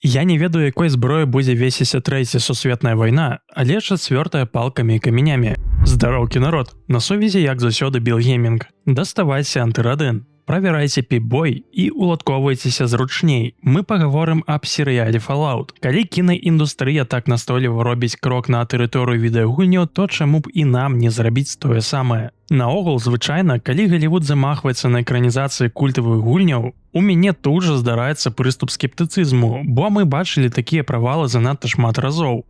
Я не ведаю, якой зброі будзе весіся трэця сусветная вайна, але чацвёртая палкамі і камянямі. Здароўкі, народ! На сувязі, як заўсёды, Bill Gaming. Даставайце антырадын. Правярайце піп-бой і уладковвайцеся зручней. Мы пагаворым аб серыяле Fallout. Калі кінаіндустрыя так настойліва робіць крок на тэрыторыю відэагульняў, то чаму б і нам не зрабіць тое самае? Наогул, звычайна, калі Галівуд замахваецца на экранізацыі культавых гульняў, у мяне тут жа здараецца прыступ скептыцызму, бо мы бачылі такія правалы занадта шмат разоў.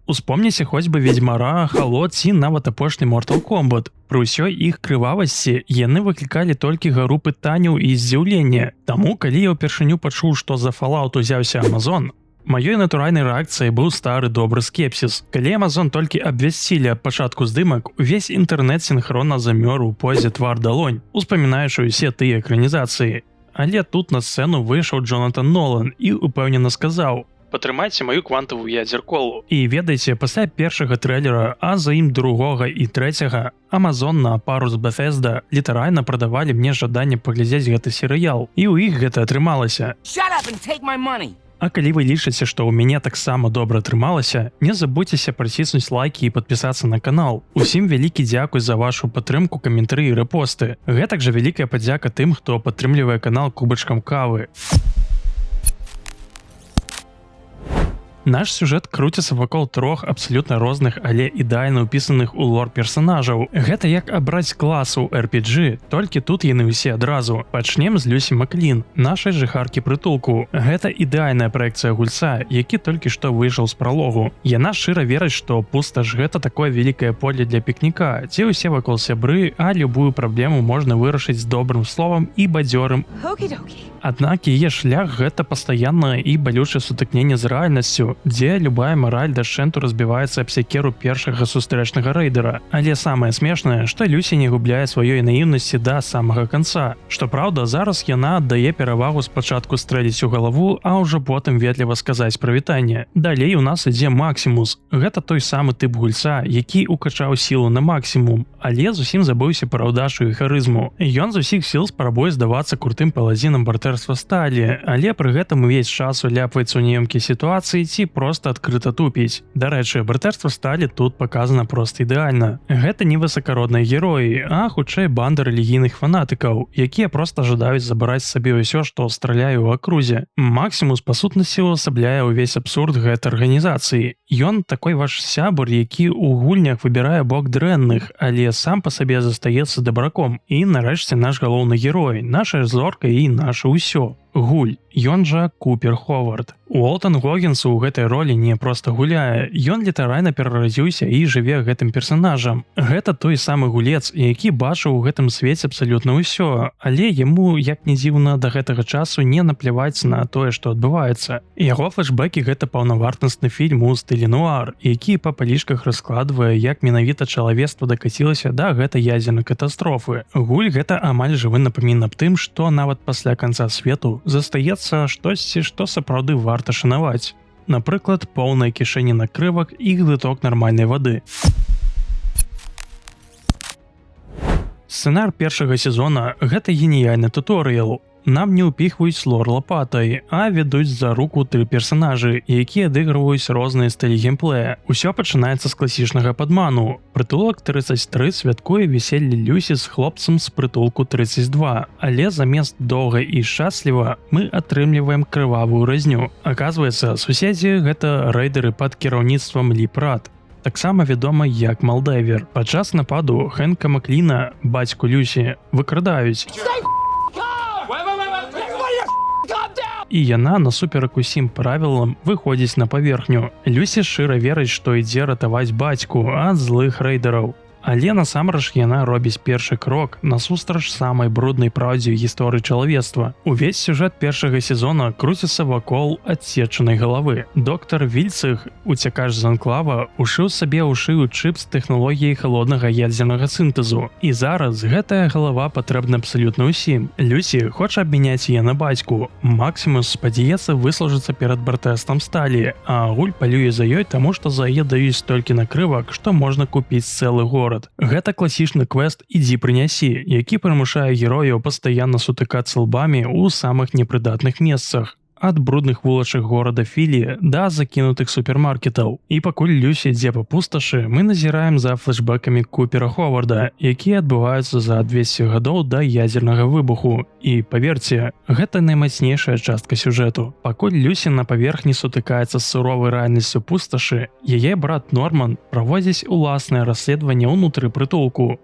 Успомніце хоць бы Ведзьмара, Halo ці нават апошні Mortal Kombat. Пры ўсёй іх крывавасці яны выклікалі толькі гару пытанняў і здзіўлення. Таму, калі я ўпершыню пачуў, што за Fallout узяўся Amazon, маёй натуральнай рэакцыяй быў стары добры скепсіс. Калі Amazon толькі абвясцілі ад пачатку здымак, увесь інтэрнэт сінхронна замёр у позе твар-далонь, успамінаючы ўсе тыя экранізацыі. Але тут на сцэну выйшаў Джонатан Нолан і упэўнена сказаў: «Патрымайце маю квантавую ядзерколу». І ведаеце, пасля першага трэйлера, а за ім другога і трэцяга, Amazon на пару з Bethesda літаральна прадавалі мне жаданне паглядзець гэты серыял. І ў іх гэта атрымалася. А калі вы лічыце, што ў мяне таксама добра атрымалася, не забудзьцеся праціснуць лайкі і падпісацца на канал. Усім вялікі дзякуй за вашу падтрымку, каментары і рэпосты. Гэтак жа вялікая падзяка тым, хто падтрымлівае канал кубачкам кавы. Наш сюжэт круціцца вакол трох абсалютна розных, але ідэальна ўпісаных у лор персанажаў. Гэта як абраць клас у RPG, толькі тут яны ўсе адразу. Пачнем з Люсі Маклін, нашай жыхаркі прытулку. Гэта ідэальная праекцыя гульца, які толькі што выйшаў з пралогу. Яна шчыра верыць, што пусташ гэта такое вялікае поле для пікніка, дзе ўсе вакол сябры, а любую праблему можна вырашыць з добрым словам і бадзёрым. Аднак яе шлях гэта пастаяннае і балючае сутыкненне з рэальнасцю, дзе любая мараль дашчэнту разбіваецца аб сякеру першага сустрэчнага рэйдэра. Але самае смешнае, што Люсі не губляе сваёй наіўнасці да самага канца. Што праўда, зараз яна аддае перавагу спачатку стрэліць у галаву, а ўжо потым ветліва сказаць прывітанне. Далей у нас ідзе Максімус. Гэта той самы тып гульца, які укачаў сілу на максімум, але зусім забыўся пра ўдачу і харызму. Ён з усіх сіл спрабуе здавацца крутым паладзінам бартэрства сталі, але пры гэтым увесь час уляпваецца ў неёмкія сітуацыі ці проста адкрыта тупіць. Дарэчы, братэрства сталі тут паказана проста ідэальна. Гэта не высакародныя героі, а хутчэй банда рэлігійных фанатыкаў, якія проста жадаюць забраць сабе ўсё, што страляе ў акрузе. Максімус, па сутнасці, увасабляе ўвесь абсурд гэтай арганізацыі. Ён такой ваш сябар, які ў гульнях выбірае бок дрэнных, але сам па сабе застаецца дабраком. І нарэшце наш галоўны герой, наша зорка і наша ўсё. Гуль, ён жа Купер Ховард. Уолтон Гоггінс у гэтай ролі не проста гуляе, ён літаральна перарадзіўся і жыве гэтым персанажам. Гэта той самы гулец, які бачыў у гэтым свеце абсалютна ўсё, але яму, як не дзіўна, да гэтага часу не напляваць на тое, што адбываецца. Яго флэшбэкі гэта паўнавартасны фільм у стылі нуар, які па палічках раскладвае, як менавіта чалавецтва дакацілася да гэтай ядзернай катастрофы. Гуль гэта амаль жывы напамін аб тым, што нават пасля канца свету застаецца штосьці, што сапраўды варта шанаваць. Напрыклад, поўныя кішэні накрывак і глыток нармальнай вады. Сцэнар першага сезона – гэта геніяльны туторыял. Нам не ўпіхваюць лор лапатай, а ведуць за руку тры персанажы, якія адыгрываюць розныя стылі геймплея. Усё пачынаецца з класічнага падману. Прытулак 33 святкуе веселье Люсі з хлопцам з прытулку 32, але замест доўга і шчасліва мы атрымліваем крывавую разню. Аказваецца, суседзі гэта рэйдеры пад кіраўніцтвам Лі Прат, таксама вядома як Малдайвер. Падчас нападу Хэнка Макліна, бацьку Люсі, выкрадаюць. І яна насуперак усім правілам выходзіць на паверхню. Люсі шчыра верыць, што ідзе ратаваць бацьку ад злых рэйдераў. Але насамрэч яна робіць першы крок насустрач самай бруднай праўдзе гісторыі чалавецтва. Увесь сюжэт першага сезона круціцца вакол адсечанай галавы. Доктар Вільцых, уцякач з анклава, ушыў сабе ў шыю чып з тэхналогіяй халоднага ядзернага сінтэзу. І зараз гэтая галава патрэбна абсалютна ўсім. Люсі хоча абмяняць яе на бацьку. Максімус спадзяецца выслужыцца перад братэрствам сталі, а Гуль палюе за ёй, таму што за яе даюць столькі накрывак, што можна купіць цэлы горад. горад. Гэта класічны квест «Ідзі прынясі», які прымушае герояў пастаянна сутыкацца лбамі ў самых непрыдатных месцах. Ад брудных вулачак горада Філі да закінутых супермаркетаў. І пакуль Люсі ідзе па пусташы, мы назіраем за флешбэкамі Купера Ховарда, якія адбываюцца за 200 гадоў да ядзернага выбуху. І, паверце, гэта наймацнейшая частка сюжэту. Пакуль Люсі на паверхні сутыкаецца з суровай рэальнасцю пусташы, яе брат Норман праводзіць уласнае расследаванне ўнутры прытулку.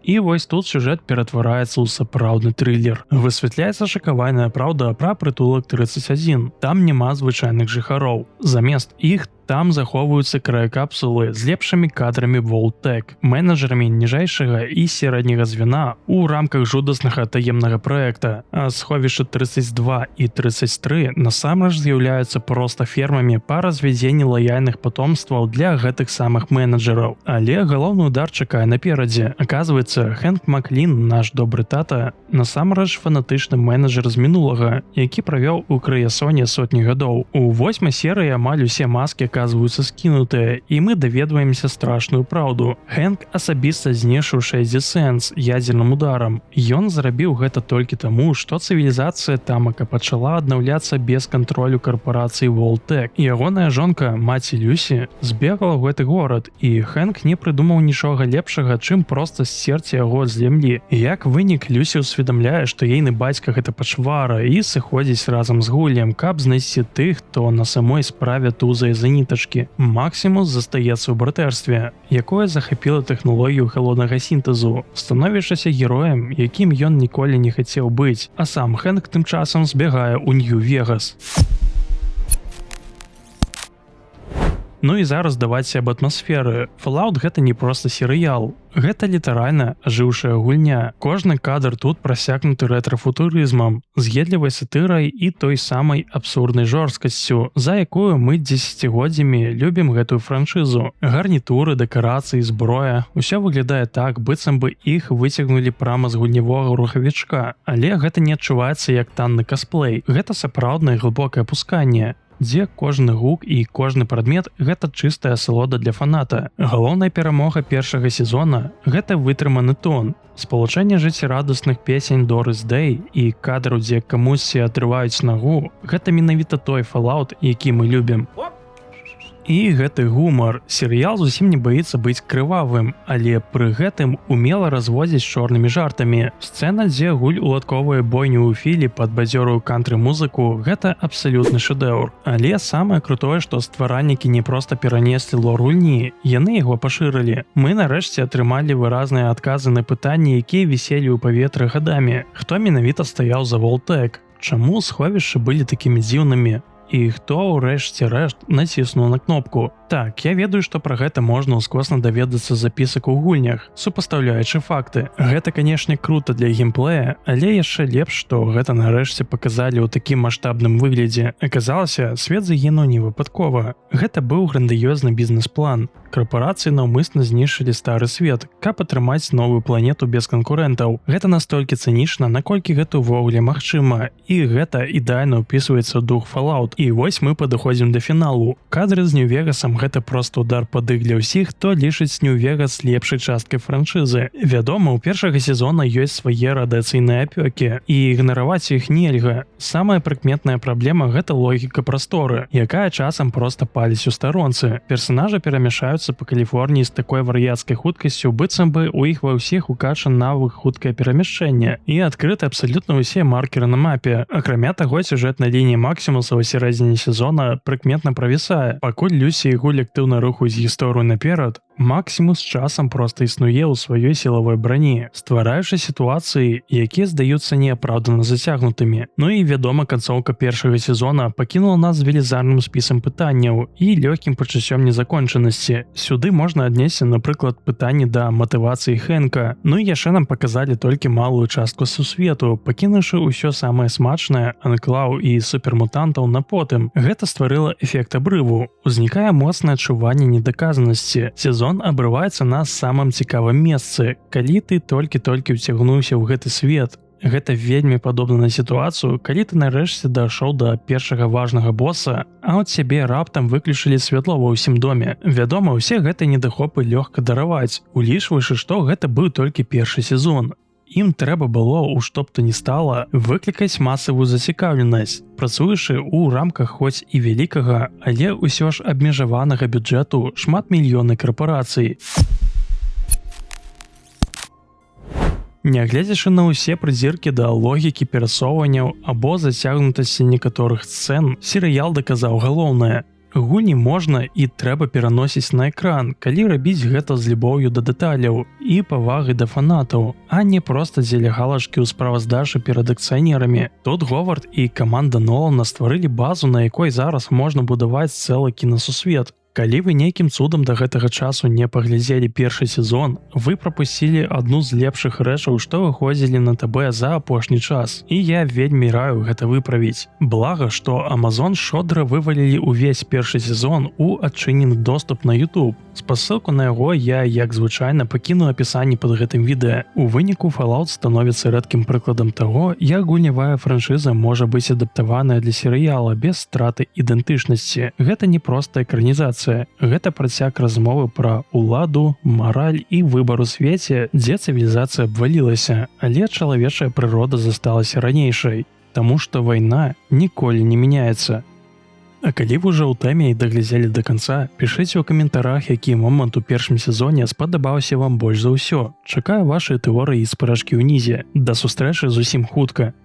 І вось тут сюжэт ператвараецца ў сапраўдны трылер. Высвятляецца шакавальная праўда пра прытулак 31. Там няма звычайных жыхароў. Замест іх там захоўваюцца краякапсулы з лепшымі кадрамі Vault-Tec, менеджерамі ніжэйшага і сярэдняга звена ў рамках жудаснага таемнага праекта. А сховішчы 32 і 33 насамрэч з'яўляюцца проста фермамі па развядзенні лаяльных патомстваў для гэтых самых менеджераў. Але галоўны удар чакае наперадзе. Аказваецца, Хэнк Маклін, наш добры тата, насамрэч фанатычны менеджер з мінулага, які правёў у крыясоне сотні гадоў. У 8 серыі амаль усе маскі аказваюцца скінутыя, і мы даведваемся страшную праўду. Хэнк асабіста знешыў 60 Сенс ядзерным ударам. Ён зрабіў гэта толькі таму, што цывілізацыя тамака пачала аднаўляцца без кантролю карпорацыі Vault-Tec. Ягоная жонка, маці Люсі, збегала ў гэты горад, і Хэнк не прыдумаў нічога лепшага, чым проста сцерці яго з зямлі. Як вынік, Люсі усведамляе, што ейны бацька гэта пачвара і сыходзіць разам з Гуллем, каб знайсці тых, хто на самой справе тузае за нітачкі. Максімус застаецца ў братэрстве, якое захапіла тэхналогію халоднага сінтэзу, становячыся героем, якім ён ніколі не хацеў быць, а сам Хэнк тым часам збягае ў Нью-Вегас. Ну і зараз давайце аб атмасферы. Fallout гэта не проста серыял. Гэта літаральна ажыўшая гульня. Кожны кадр тут прасякнуты рэтра-футурызмам, з'едлівай сатырай і той самай абсурднай жорсткасцю, за якую мы дзесяцігоддзямі любім гэтую франшызу. Гарнітуры, дэкарацыі, зброя — усё выглядае так, быццам бы іх выцягнулі прама з гульнявога рухавічка. Але гэта не адчуваецца як танны касплей. Гэта сапраўднае глыбокае апусканне, дзе кожны гук і кожны прадмет — гэта чыстая асалода для фаната. Галоўная перамога першага сезона — гэта вытрыманы тон. Спалучэнне жыццярадасных песень Дорис Дэй і кадраў, дзе камусьці атрываюць нагу — гэта менавіта той Fallout, які мы любім. І гэты гумар. Серыял зусім не баіцца быць крывавым, але пры гэтым умела разводзіць чорнымі жартамі. Сцэна, дзе Гуль уладковае бойню ў Філі пад бадзёрую кантры-музыку — гэта абсалютны шэдэўр. Але самае крутое, што стваральнікі не проста перанеслі лор гульні, яны яго пашырылі. Мы нарэшце атрымалі выразныя адказы на пытанні, якія віселі ў паветры гадамі. Хто менавіта стаяў за Vault-Tec? Чаму сховішчы былі такімі дзіўнымі? І хто ўрэшце рэшт націснуў на кнопку? Так, я ведаю, што пра гэта можна ўскосна даведацца з запісак у гульнях, супастаўляючы факты. Гэта, канешне, крута для геймплея, але яшчэ лепш, што гэта нарэшце паказалі ў такім маштабным выглядзе. Аказалася, свет загінуў не выпадкова. Гэта быў грандыёзны бізнес-план. Карпорацыі наўмысна знішчылі стары свет, каб атрымаць новую планету без канкурэнтаў. Гэта настолькі цынічна, наколькі гэта ўвогуле магчыма. І гэта ідэальна ўпісваецца ў дух Fallout. І вось мы падыходзім да фіналу. Кадры з Нью-Вегасам — гэта проста удар пад дых для ўсіх, хто лічыць Нью-Вегас лепшай часткай франшызы. Вядома, у першага сезона ёсць свае радыацыйныя апёкі, і ігнараваць іх нельга. Самая прыкметная праблема — гэта логіка прасторы, якая часам проста паліць у старонцы. Персанажы перамяшаюцца па Каліфорніі з такой вар'яцкай хуткасцю, быццам бы у іх ва ўсіх укачан навык хуткае перамяшчэнне, і адкрыты абсалютна ўсе маркеры на мапе. Акрамя таго, сюжэтная лінія Максімуса ў сярэдзіне сезона прыкметна правісае. Пакуль Люсі і Гуль актыўна рухаюць гісторыю наперад, Максімус часам проста існуе ў сваёй сілавой брані, ствараючы сітуацыі, якія здаюцца неапраўдана зацягнутымі. Ну і вядома, канцоўка першага сезона пакінула нас з велізарным спісам пытанняў і лёгкім пачуццём незакончанасці. Сюды можна аднесці, напрыклад, пытанні да матывацыі Хэнка. Ну і яшчэ нам паказалі толькі малую частку сусвету, пакінуўшы ўсё самае смачнае, анклаў і супермутантаў на потым. Гэта стварыла эфект абрыву. Узнікае моцнае адчуванне недаказанасці. Сезон абрываецца на самым цікавым месцы, калі ты толькі-толькі ўцягнуўся ў гэты свет. Гэта вельмі падобна на сітуацыю, калі ты нарэшце дайшоў да першага важнага боса, а от сябе раптам выключылі святло ва ўсім доме. Вядома, усе гэтыя недахопы лёгка дараваць, улічваючы, што гэта быў толькі першы сезон. Ім трэба было ў што б то ні стала выклікаць масавую зацікаўленасць, працуючы ў рамках хоць і вялікага, але ўсё ж абмежаванага бюджэту шматмільённай карпорацыі. Нягледзячы на ўсе прыдзіркі да логікі перасоўванняў або зацягнутасці некаторых сцэн, серыял даказаў галоўнае. Гульні можна і трэба пераносіць на экран, калі рабіць гэта з любоўю да дэталяў і павагай да фанатаў, а не проста дзеля галачкі ў справаздачы перад акцыянерамі. Тут Говард і каманда Нолана стварылі базу, на якой зараз можна будаваць цэлы кінасусвет. Калі вы нейкім цудам да гэтага часу не паглядзелі першы сезон, вы прапусцілі адну з лепшых рэчаў, што выходзілі на ТБ за апошні час. І я вельмі раю гэта выправіць. Блага, што Amazon шчодра вывалілі ўвесь першы сезон у адчынены доступ на YouTube. Спасылку на яго я, як звычайна, пакіну апісанні пад гэтым відэа. У выніку Fallout становіцца рэдкім прыкладам таго, як гульнявая франшыза можа быць адаптаваная для серыяла без страты ідэнтычнасці. Гэта не проста экранізацыя. Гэта працяг размовы пра уладу, мараль і выбар у свеце, дзе цывілізацыя абвалілася, але чалавечая прырода засталася ранейшай, таму што вайна ніколі не мяняецца. А калі вы ўжо ў тэме і даглядзелі да канца, пішыце ў каментарах, які момант у першым сезоне спадабаўся вам больш за ўсё. Чакаю вашыя тэорыі і спрэчкі ўнізе. Да сустрэчы зусім хутка.